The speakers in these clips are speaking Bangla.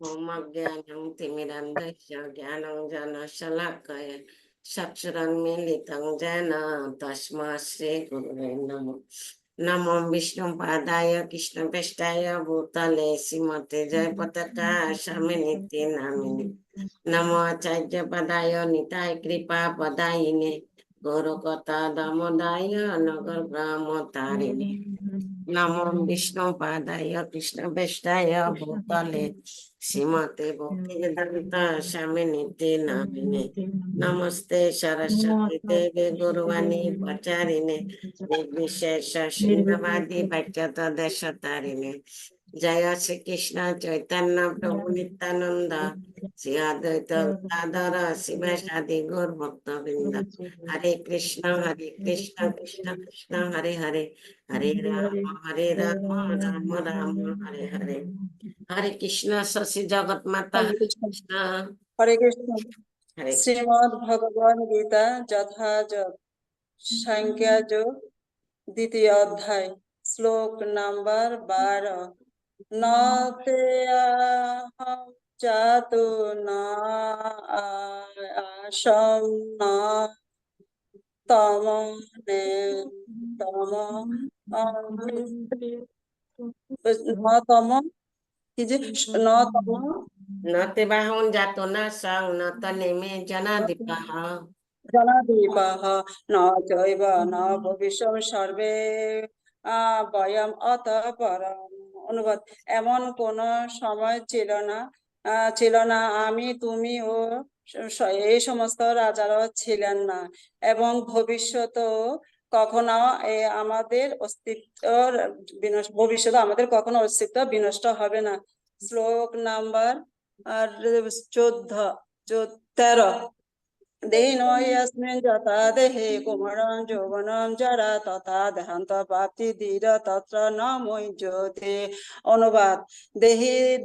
ओम अज्ञानं तिमिरन्धस्य ज्ञानञ्जनशलाकया चक्षुरुन्मीलितं येन तस्मै श्रीगुरुवे नमः। नमो विष्णुपादाय कृष्णप्रेष्ठाय भूतले श्रीमते जयपताकाशामिनीति नामिने। नमो आचार्यपदाय निताय कृपापदायिने गौरकथा दामोदाय नगर ग्रामोत्तारिणे। नमो विष्णुपादाय कृष्णप्रेष्ठाय भूतले श्रीमते भक्तिवेदांता स्वामिनीति नामिने। नमस्ते सरस्वती देवे गुरुवाणी प्रचारिणे निर्विशेष शून्यवादी वाक्यता देशतारिणे। जय श्री कृष्ण चैतन्य प्रभु नित्यानंद श्री अद्वैत गदाधर शिवासादि गौर भक्त वृंद। हरे कृष्ण कृष्ण कृष्ण हरे हरे हरे राम राम राम हरे हरे। हरे कृष्ण शशि जगत माता हरे हरे कृष्ण कृष्ण हरे कृष्ण हरे श्रीमद् भगवद गीता যথাযথ সংখ্যা যোগ দ্বিতীয় অধ্যায় শ্লোক নাম্বার 12 ন তে আহম জাতু না আসম না তম নে তম ন তম কি যে ন তম न ते बाहुन जातो न संग न तने में जना दीपः জনাদীপः ন চৈব ন ভবিষ্যৎ সর্বে বয়ম অতঃ পরম। অনুবাদ, এমন কোন সময় ছিল না আমি তুমি ও এই সমস্ত রাজারাও ছিলেন না, এবং ভবিষ্যতেও কখনো আমাদের অস্তিত্ব ভবিষ্যতে আমাদের কখনো অস্তিত্ব বিনষ্ট হবে না। শ্লোক নাম্বার 13। দেহিনস্মিन् যথা দেহে কুমারং যৌবনং জরা তথা দেহান্ত প্রাপ্তি ধীর তত্র ন মুহ্যতে। অনুবাদ,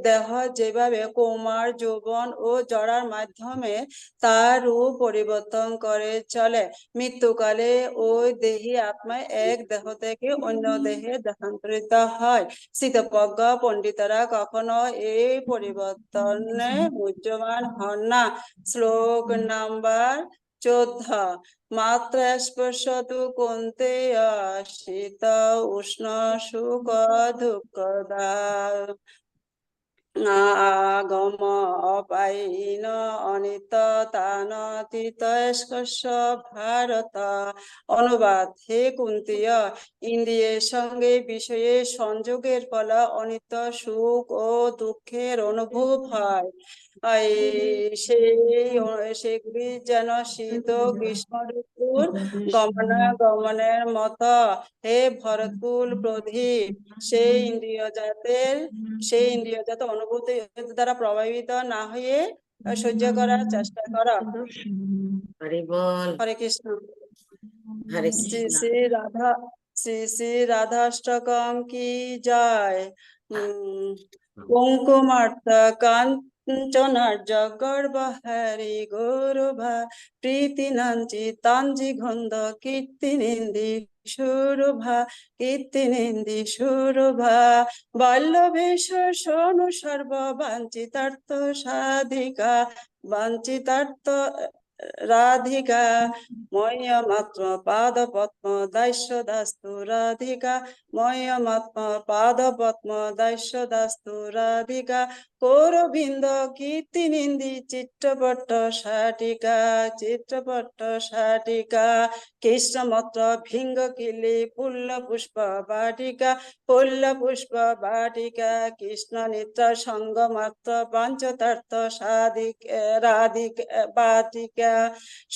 দেহ যেভাবে কুমার যৌবন ও জরার মাধ্যমে তার রূপ পরিবর্তন করে চলে, মৃত্যুকালে ওই দেহি আত্মা এক দেহ থেকে অন্য দেহে দেহান্তরিত হয়। স্থিতপ্রজ্ঞ পণ্ডিতরা কখনো এই পরিবর্তনে মুহ্যমান হন না। শ্লোক নাম্বার 14। মাত্র স্পর্শতু কৌন্তেয় শীত উষ্ণ সুখ দুঃখদা আগম অপায়ীন অনিত তানতীত স্পর্শ ভারত। অনুবাদ, হে কুন্তীয়, ইন্দ্রিয়ের সঙ্গে বিষয়ের সংযোগের ফলে অনিত্য সুখ ও দুঃখের অনুভব হয়। সেগুলি যেন শীত গ্রীষ্ম ঋতুর গমনাগমনের মতো। হে ভরতকুল প্রদীপ, সেই ইন্দ্রিয়জাত অনুভূতি দ্বারা প্রভাবিত না হয়ে সহ্য করার চেষ্টা করা। हरि बोल হরে কৃষ্ণ। हरे শ্রী कृष्ण শ্রী রাধা শ্রী শ্রী রাধাষ্টকম কি জয়। কুঙ্কুমার্ত কাঞ্চনার্য গর্ভ হরি গৌরভা প্রীতি নাঞ্চি তাঞ্জি গন্ধ কীর্তিনিন্দি সুরভা বাল্যবেশ শোনু সর্ব বাঞ্ছিতার্থ সাধিকা বাঞ্ছিতার্থ রাধিকা ময়্যমাত্ম পাদ পদ্ম দাস্য দাস্তু রাধিকা ময়্যমাত্ম পাদ পদ্ম দাস্য দাস্তু রাধিকা কৌরবিন্দ কীর্তিনিন্দি চিত্রপট্ট শাটিকা কৃষ্ণমত্র ভিঙ্গ কিলি পুল্ল পুষ্প বাটিকা কৃষ্ণ নিত্য সঙ্গমাত্র পঞ্চতার্থ বাটিকা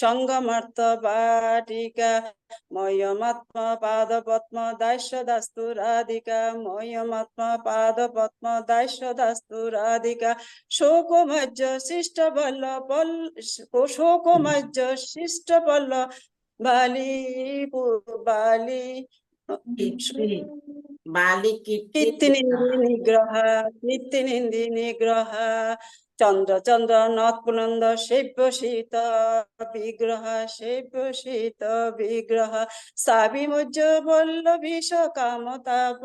সঙ্গমার্থ বাটিকা ময়্যমাত্ম পাদ পদ্ম দাস্য দাস্তু রাধিকা ময়্যমাত্ম পাদ পদ্ম দাস্য দাস্তু রাধিকা শোকমজ্জ শিষ্ট পল্ল বালি बाली কীর্তিনিন্দি নিগ্রহ চন্দ্র নৎপুনন্দ সেব্য শীত বিগ্রহ সাবিমজ্জ বল্লভী কামতাপ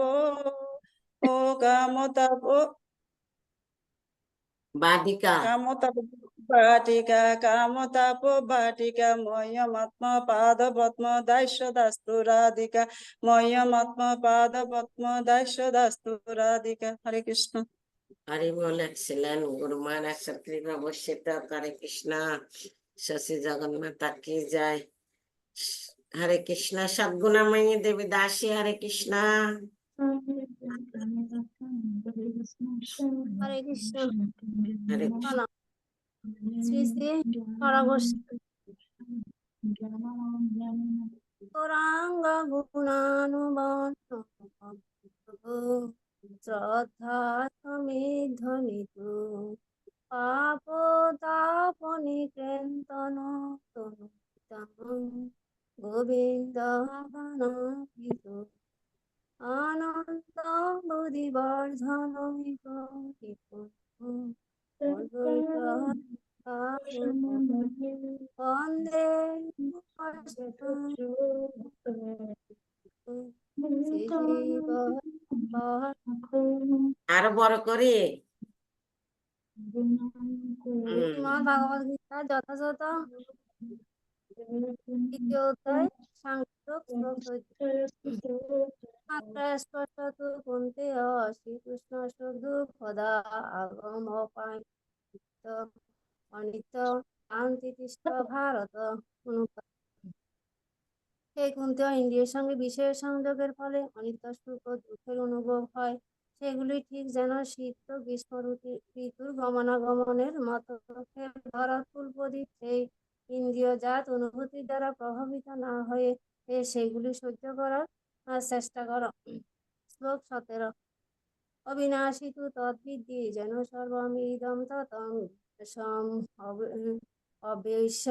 বাদিকা কামতাপ বাটিকা কামতাপ বাটিকা ময়্যমাত্ম পাদ পদ্ম দাস্য দাস্তু রাধিকা ময়্যমাত্ম পাদ পদ্ম দাস্য দাস্তু রাধিকা। হরে কৃষ্ণ। হরি বল। এক্সিলেন্ট। গুরু মহারাজ কৃপা বর্ষিত হরে কৃষ্ণ। শশী জগন্নাথ কি যায়। হরে কৃষ্ণ। সদ্গুণাময়ী দেবী দাসী হরে কৃষ্ণ। হরে কৃষ্ণ। হরে প্রণাম। শ্রী শ্রী খড়গোস্বামী গৌরাঙ্গ গুণানুবর্ণ শ্রদ্ধা সমিধ্বনিত পাপ তাপনি ক্রেন্তন তনুতং গোবিন্দ গণাভিত আনন্দ বুদ্ধিবর্ধন বন্দে আরো বড় করে। শ্রীমদ্ ভগবদ গীতা যথাযথ দ্বিতীয় অধ্যায় সাংখ্যযোগ শ্লোক 34 মাত্রা স্পষ্টত কুন্তে শ্রীকৃষ্ণ সুদুঃখদা আগম পায়িত অনিত্য শান্তিতিষ্ঠ ভারত অনুপাত। হে কুন্তি, ইন্দ্রিয়ের সঙ্গে বিষয়ের সংযোগের ফলে অনিত্য সুখ ও দুঃখের অনুভব হয়। সেগুলি ঠিক যেন শীত ও গ্রীষ্ম ঋতুর গমনাগমনের মতো। হে ভরতকুল প্রদীপ, সেই ইন্দ্রিয়জাত অনুভূতি দ্বারা প্রভাবিত না হয়ে সেগুলি সহ্য করার চেষ্টা করো। শ্লোক 17 অবিনাশী তু তদ্বিদ্ধি যেন সর্বমিদং ততং অবশ্য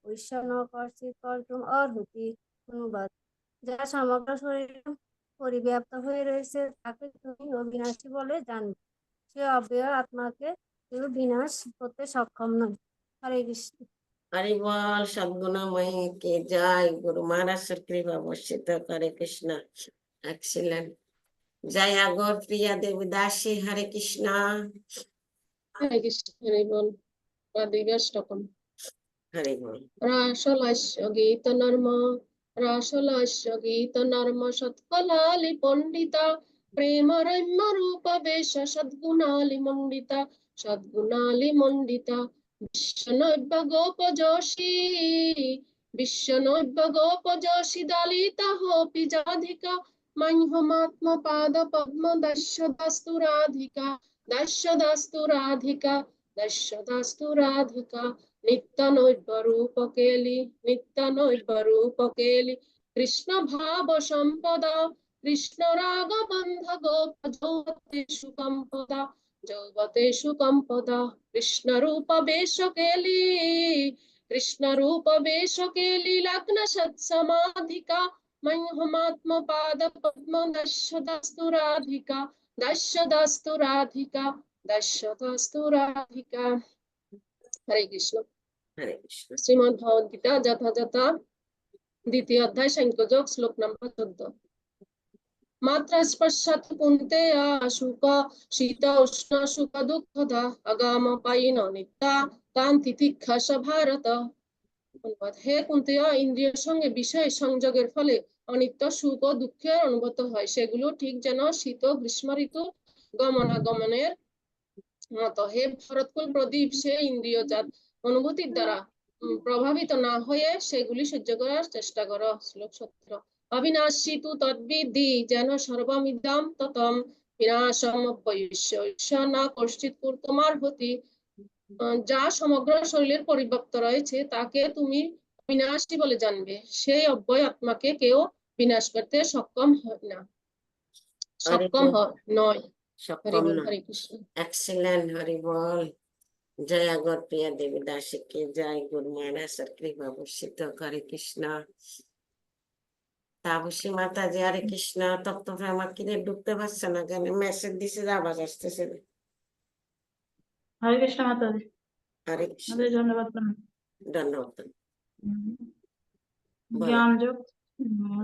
ঐশ্বর্য কর্ষিত কর্তুম অর্হতি। অনুবাদ: যা সমগ্র শরীরে পরিব্যাপ্ত হয়ে রয়েছে তাকে তুমি অবিনাশী বলে জানবে। সে অব্যয় আত্মাকে কেউ বিনাশ করতে সক্ষম নয়। হরে কৃষ্ণ। হরি বল। সদ্গুণাময়ী কে জয়। গুরু মহারাজ কৃপা বর্ষিত হরে কৃষ্ণ। এক্সিলেন্ট। জয় আগর প্রিয়া দেবী দাসী হরে কৃষ্ণ। হরে কৃষ্ণ। হরি বল। রাধিকাষ্টকম। হরি বল। রাসলাস্য গীত নর্ম রাসলাস্য গীত নর্ম সৎকলালি পণ্ডিতা প্রেম রম্য রূপ বেশ সদ্গুণালি মণ্ডিতা সদ্গুণালি মণ্ডিতা বিশ্বনৈব্য গোপ যশী বিশ্বনৈব্য গোপ যশী দলিতা হোপি জাধিকা মহ্যমাত্ম পাদ পদ্ম দস্য দাস্তু রাধিকা দস্য দাস্তু রাধিকা দস্য দাস্তু রাধিকা নিত্যানৈব্য রূপ কেলি নিত্যানৈব্য রূপ কেলি কৃষ্ণ ভাব সম্পদা কৃষ্ণ রাগ বন্ধ গোপ যৌবতেষু কম্পদা যৌবতেষু কম্পদা কৃষ্ণ রূপ বেশ কেলি কৃষ্ণ রূপ বেশ কেলি লগ্ন সৎসমাধিকা মহ্যমাত্ম পাদ পদ্ম দস্য দাস্তু রাধিকা দস্য দাস্তু রাধিকা দস্য দাস্তু রাধিকা। হরে কৃষ্ণ। হরে কৃষ্ণ। শ্রীমদ্ ভগবদ গীতা যথাযথ দ্বিতীয় অধ্যায় সাংখ্যযোগ শ্লোক নম্বর 14 মাত্রা স্পর্শাৎ কুন্তে শুক শীত উষ্ণ সুখ দুঃখদা আগাম পায়িন নিত্যা কান্তি তিক্ষাস ভারত। হে কুন্তি, ইন্দ্রিয়ের সঙ্গে বিষয় সংযোগের ফলে অনিত্য সুখ ও দুঃখের অনুভূত হয়। সেগুলো ঠিক যেন শীত গ্রীষ্ম ঋতু গমনাগমনের মতো। হে ভরতকুল প্রদীপ, সে ইন্দ্রিয়জাত অনুভূতির দ্বারা প্রভাবিত না হয়ে সেগুলি সহ্য করার চেষ্টা করো। শ্লোক 17 অবিনাশী তু তদ্বিদ্ধি যেন সর্বমিদং ততং বিনাশম অব্যয়স্য না কশ্চিৎ কর্তুমার্হতি। যা সমগ্র শরীরের পরিব্যাপ্ত রয়েছে তাকে তুমি বিনাশী বলে জানবে। সেই অব্যয় আত্মাকে কেউ বিনাশ করতে সক্ষম হয় না, সক্ষম নয়। হরি বল। হরে কৃষ্ণ। এক্সিলেন্ট। হরি বল। জয় আগর প্রিয়া দেবী দাসী কে জয়। গুরু মহারাজ কৃপা বর্ষিত হরে কৃষ্ণ। তাপসী মাতাজি হরে কৃষ্ণ। তপ্ত প্রেমা কিরে ঢুকতে পারছে না কেন? মেসেজ দিছে যে আওয়াজ আসতেছে না। হরে কৃষ্ণ মাতাজি। হরে কৃষ্ণ। ধন্যবাদ। ধন্যবাদ। জ্ঞান যোগ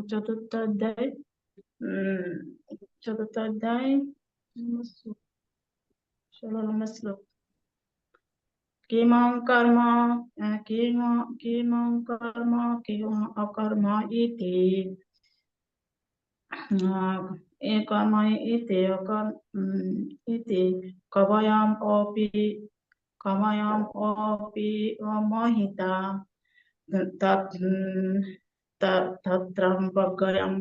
চতুর্থ অধ্যায় 16 নম্বর শ্লোক। কিমং কর্ম কিমং কর্ম কিমং অকর্ম ইতি এ কর্ম ইতি ইতি কবয়ম অপি মোহিতা তত্রং পজ্ঞয়ম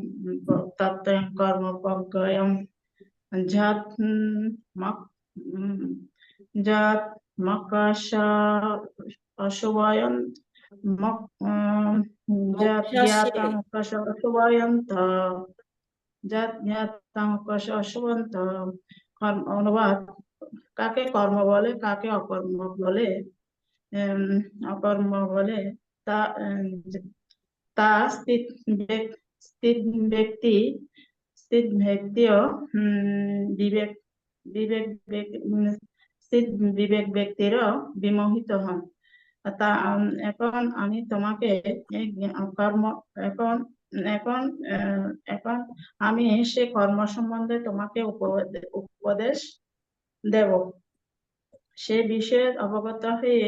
তত্রং কর্ম পজ্ঞয়ম যৎ যৎ মকশ অশুভয়ন যৎ জ্ঞাতং মকশ অশুভয়ন্ত যৎ জ্ঞাতং মকশ অশুভন্ত। অনুবাদ: কাকে কর্ম বলে, কাকে অকর্ম বলে, অকর্ম বলে তা তা স্থিত ব্যক্তিও বিবেক স্থিত বিবেক ব্যক্তিরও বিমোহিত হন। তা এখন আমি তোমাকে এখন আমি সে কর্ম সম্বন্ধে তোমাকে উপদেশ দেব। সে বিষয়ে অবগত হয়ে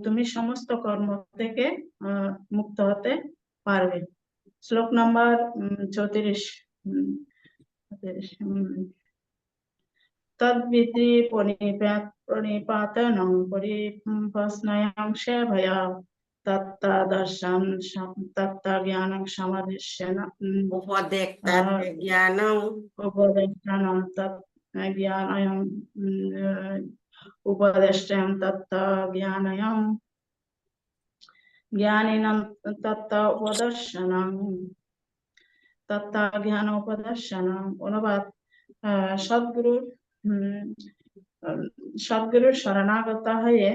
তুমি সমস্ত কর্ম থেকে মুক্ত হতে পারবে। শ্লোক নাম্বার 34। তদ্বিধি প্রণিপাতনং পরিপ্রশ্নয়ং সেভয়া তত্ত্বজ্ঞানং সমাধিশ্যেন উপদেক্তাতে জ্ঞানং উপদেষ্টানং তজ্ঞানয়ং উপদেষ্টাং তত্ত্বজ্ঞানয়ং জ্ঞানিনাং তত্ত্বজ্ঞানোপদর্শনং। অনুবাদ: সদ্গুরুর শরণাগত হয়ে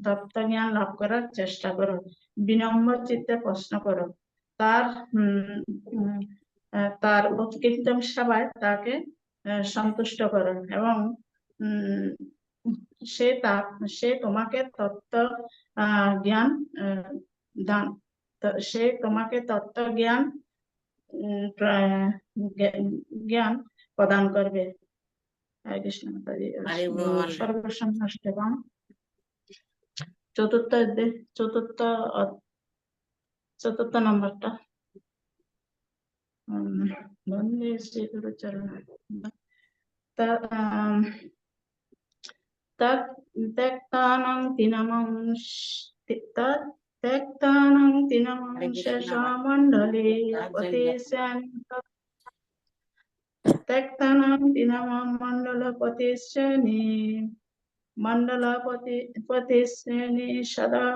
তত্ত্বজ্ঞান লাভ করার চেষ্টা করো, বিনম্র চিত্তে প্রশ্ন করো, তার উৎকৃষ্টম সেবায় তাকে সন্তুষ্ট করো এবং সে তোমাকে তত্ত্ব জ্ঞান প্রদান করবে। হরে কৃষ্ণ মাতাজি। হরি বল। সর্বসম্মাষ্টকম। চতুর্থ নম্বরটা বন্দে শ্রী গুরু চরণ ত্যক্তানং তিনমং শেষমণ্ডলে মণ্ডলপতিশ্রেণী সদা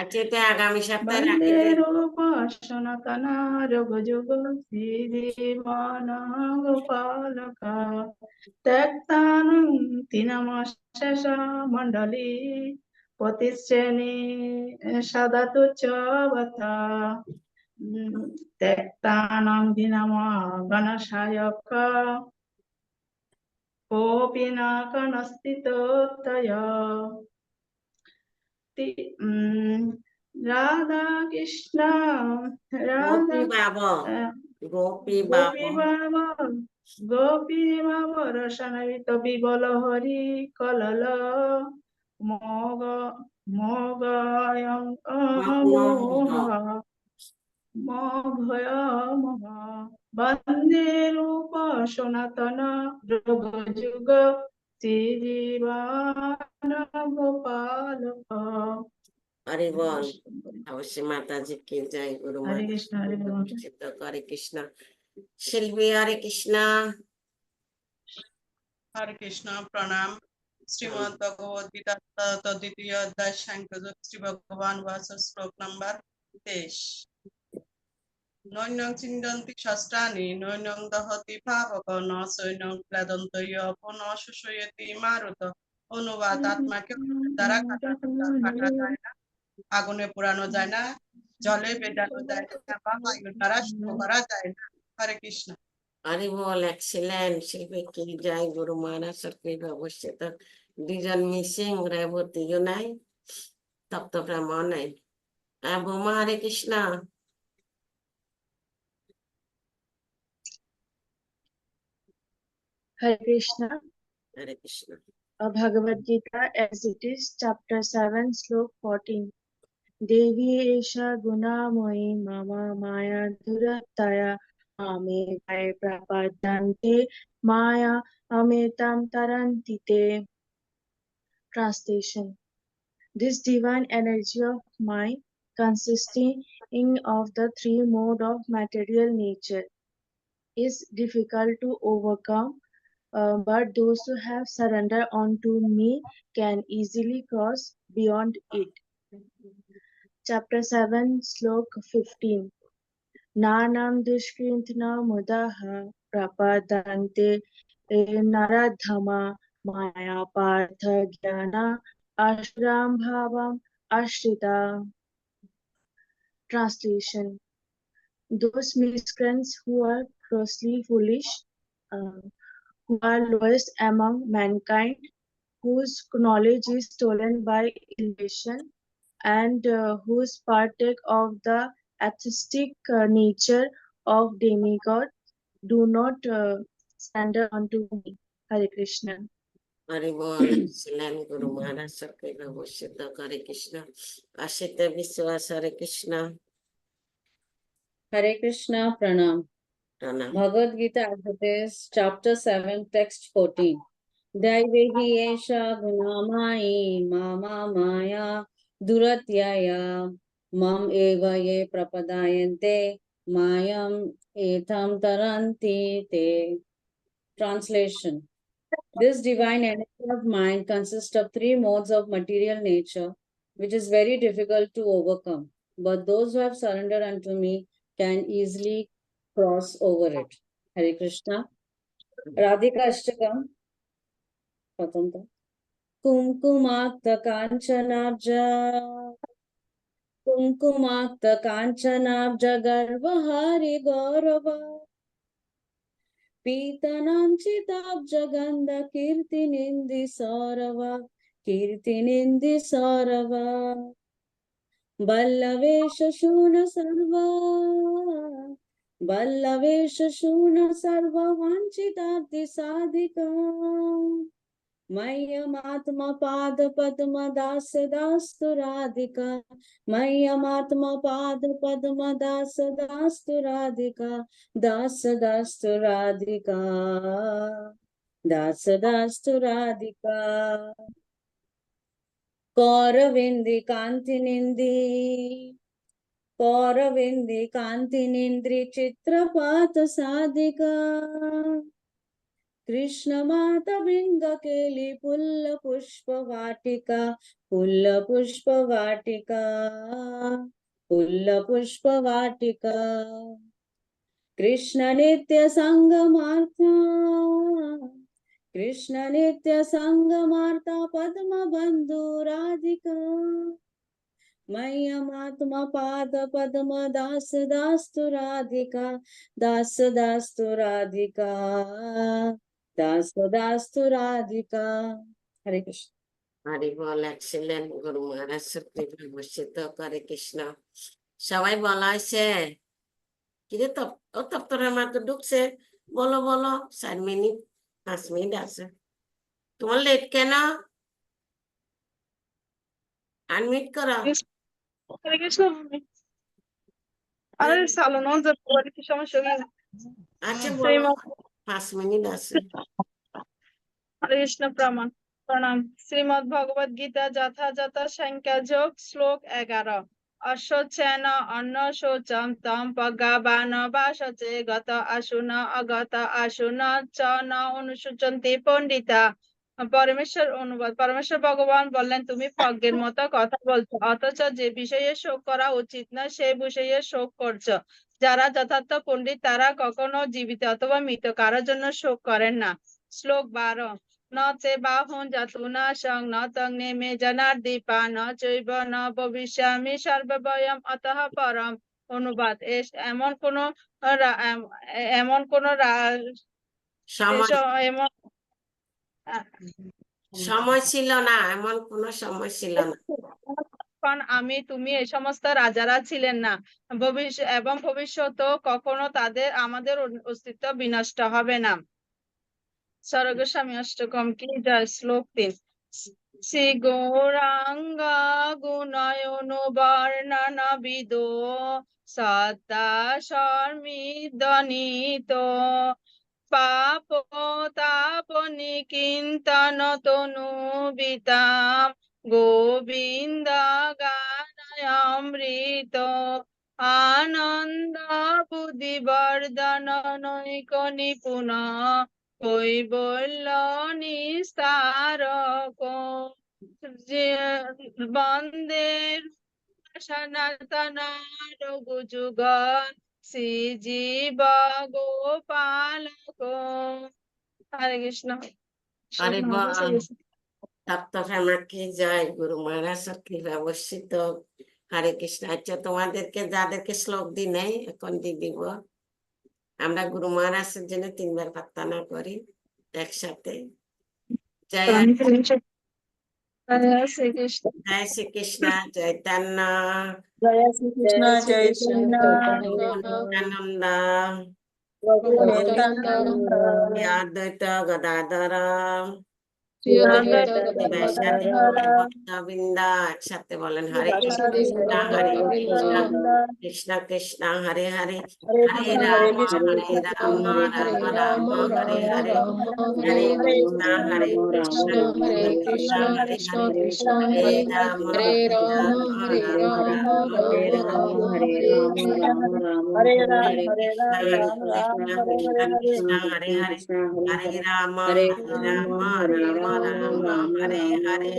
আচ্ছা, এটা আগামী সপ্তাহে বন্দে রাখি। রূপ সনাতন যোগ যুগ শ্রীজীবন গোপালক ত্যক্তানং তিনমশেষ মণ্ডলী পতিশ্রেণী সদা তুচ্ছবত ত্যক্তানং তিনম গণসায়ক কোপি ন কনস্থিতোত্তয়। রাধা কৃষ্ণ গোপী বাব রসনবিত বিবল হরি কলল মোঘয় মোহ বন্দে রূপ সনাতন যোগ যুগ শ্রীজীবন গোপালক। হরি বল। অবশ্যই মাতাজি কে জয়, গুরু হরে কৃষ্ণ, হরে বল। হরে কৃষ্ণ। শিল্পী হরে কৃষ্ণ। হরে কৃষ্ণ, প্রণাম। শ্রীমদ ভগবদ গীতা দ্বিতীয় অধ্যায় সাংখ্যযোগ। শ্রী ভগবান বাচ শ্লোক নাম্বার 23। নৈনং চিন্তন্তি শাস্ত্রাণি নৈনং দহতি পাবক ন সৈনং ক্লেদন্তয় পুন শুষয়তি মারুত। অনুবাদ: আত্মাকে দ্বারা কাটা যায় না, আগুনে পোড়ানো যায় না, জলে ভেজানো যায় না, বা বায়ুর দ্বারা শুদ্ধ করা যায় না। হরে কৃষ্ণ। হরি বল। এক্সিলেন্ট। শিল্পী কি জয়, গুরু মহারাজ কৃপা। অবশ্যই তো দুজন মিসিং, রেবতীও নাই, তপ্ত ব্রাহ্মণ নাই। বোমা হরে Krishna. Hare Krishna. Hare Krishna. Bhagavad Gita as it is, chapter 7, slok 14. Devi Esha Gunamoyi Mama Maya Durataya Ame Vai Prapadante Maya Ametam Tarantite. Translation. This divine energy of mind, consisting of the three modes of material nature, is difficult to overcome, but those who have surrendered unto me can easily cross beyond it. Chapter 7, Slok 15. Nanam dushkrintna mudaha prapadante naradhama maya partha jnana ashram bhavam ashrita. Translation. Those miscreants who are grossly foolish, who are lowest among mankind, whose knowledge is stolen by illusion, and whose partake of the atheistic nature of demigod, do not surrender unto me. Hare Krishna. Hare Bol, excellent Guru Maharaj Sakriva Bhushitta. Hare Krishna. Ashita Vishwas, Hare Krishna. Hare Krishna, Pranam. Pranam. Bhagavad Gita as it is, chapter 7, text 14. Daivehi esha gunamai mama maya duratyaya mam eva ye prapadayante mayam etam taranti te. Translation. This divine energy of mind consists of three modes of material nature, which is very difficult to overcome. But those who have surrendered unto me can easily cross over it. Hare Krishna. Radhika Ashtakam. Patanta. Kumkumakta kanchanabja. Kumkumakta kanchanabja garvahari gaurava. पीतनांचिताब्जगंध कीर्तिनिंदि Saurav कीर्तिनिंदि Saurav बल्लवेश शून सर्व वांछिताब्धि साधिका मह्यमात्मा पाद पद्म दास दास्तु राधिका मह्यमात्मा पाद पद्म दास दास्तु राधिका दास दास्तु राधिका दास दास्तु राधिका कौरविंदी कांति निंद्री चित्रपात साधिका कृष्ण माता भृंग केली पुल्ल पुष्प वाटिका कृष्ण नित्य संगमार्था पद्म बंधु राधिका मह्यमात्मा पाद पद्म दास दास्तु राधिका दास दास्तु राधिका दास दास्तु राधिका. हरे Krishna. Hare Bol, excellent Guru Maharaj Sakriva Bhushitta. Hare Krishna. সবাই বলা হয়েছে কিরে ও তপ্তরের মাত্র ঢুকছে বলো বলো 4 মিনিট 5 মিনিট আছে তোমার লেট কেন আনমিট করো Hare Krishna. আরে চালানো যাবে কি সমস্যা কি আচ্ছা বলো শ্রীমৎ 5 মিনিট আছে হরে কৃষ্ণ প্রণাম শ্রীমৎ ভগবদ গীতা যথাযথ সংখ্যা যোগ শ্লোক 11 অশ্বচেন অন্ন শৌচম তম পজ্ঞাবান বাসচে গত আসুন অগত আসুন চ ন অনুসূচন্তি পণ্ডিতা পরমেশ্বর অনুবাদ পরমেশ্বর ভগবান বললেন তুমি পজ্ঞের মতো কথা বলছো অথচ যে বিষয়ে শোক করা উচিত না সেই বিষয়ে শোক করছো যারা যথার্থ পণ্ডিত তারা কখনো জীবিত অথবা মৃত কারোর জন্য শোক করেন না শ্লোক 12 ন চে বাহুন জাতুনা সং ন তং নেমে জনার্দীপা ন চৈব ন ভবিষ্যামি সর্বভয়ম অতঃ পরম অনুবাদ এমন কোন সময় এমন সময় ছিল না এমন কোন সময় ছিল না তুমি এই সমস্ত রাজারা ছিলেন না এবং ভবিষ্যতেও কখনো আমাদের অস্তিত্ব বিনষ্ট হবে না স্বর্গস্বামী অষ্টকম কি জয়। শ্লোক 3। শ্রী গৌরাঙ্গা গুণায়ন বর্ণনা বিদো সত্তা শর্মিদনিত পাপ তাপ নিকিন্তন তনু বিতাম গোবিন্দ গানায়ামৃত আনন্দ বুদ্ধি বর্ধন নৈক নিপুণ কৈবল্য নিস্তারক বন্দে সনাতন রঘুযুগ শ্রীজীব গোপালক। হরে কৃষ্ণ। আরে বাহ, তপ্তফেমা কি জয়, গুরু মহারাজের কৃপা বর্ষিত। হরে কৃষ্ণ। আচ্ছা, তোমাদেরকে যাদেরকে শ্লোক দিই নাই এখন দিয়ে দিব। আমরা গুরু মহারাজের জন্য 3 বার প্রার্থনা করি একসাথে। জয় হরে শ্রীকৃষ্ণ। জয় শ্রীকৃষ্ণ চৈতন্য জয় শ্রীকৃষ্ণ চৈতন্য নিত্যানন্দ প্রভু নিত্যানন্দ শ্রী অদ্বৈত গদাধর শ্রী অদ্বৈত শিবাসাদি গদাধর ভক্তবৃন্দ। একসাথে বলেন হরে কৃষ্ণ শিবাসাদি কৃষ্ণ হরে ভক্তবৃন্দ। কৃষ্ণ কৃষ্ণ কৃষ্ণ হরে হরে হরে হরে কৃষ্ণ রাম কৃষ্ণ হরে রাম রাম রাম হরে হরে হরে কৃষ্ণ হরে কৃষ্ণ কৃষ্ণ হরে হরে হরে রাম হরে রাম হরে রাম রাম हरे राम हरे राम राम राम হরে हरे রাম हरे হরে রাম হরে রাম রাম কৃষ্ণ হরে হরে হরে। কৃষ্ণ হরে कृष्ण হরে कृष्ण हरे হরে हरे রাম हरे রাম राम हरे রাম राम রাম राम হরে राम হরে हरे हरे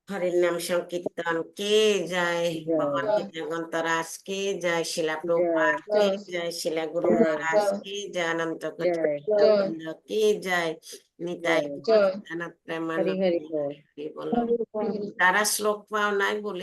হরির নাম সংকীর্তন কে যায়, ভগবান जय কৃষ্ণকান্ত রাজ কে যায়, শিলা जय প্রভুপাদ কে জয় যায়, শিলা গুরু जय মহারাজ কে যায়, অনন্ত जय গোবিন্দ কে যায়, নিতাই जय গৌর জয়। নিত্যানন্দ हरि हरि প্রেমানন্দ। बोल হরি বলো। হরে কৃষ্ণ। তারা শ্লোক পাও নাই বলে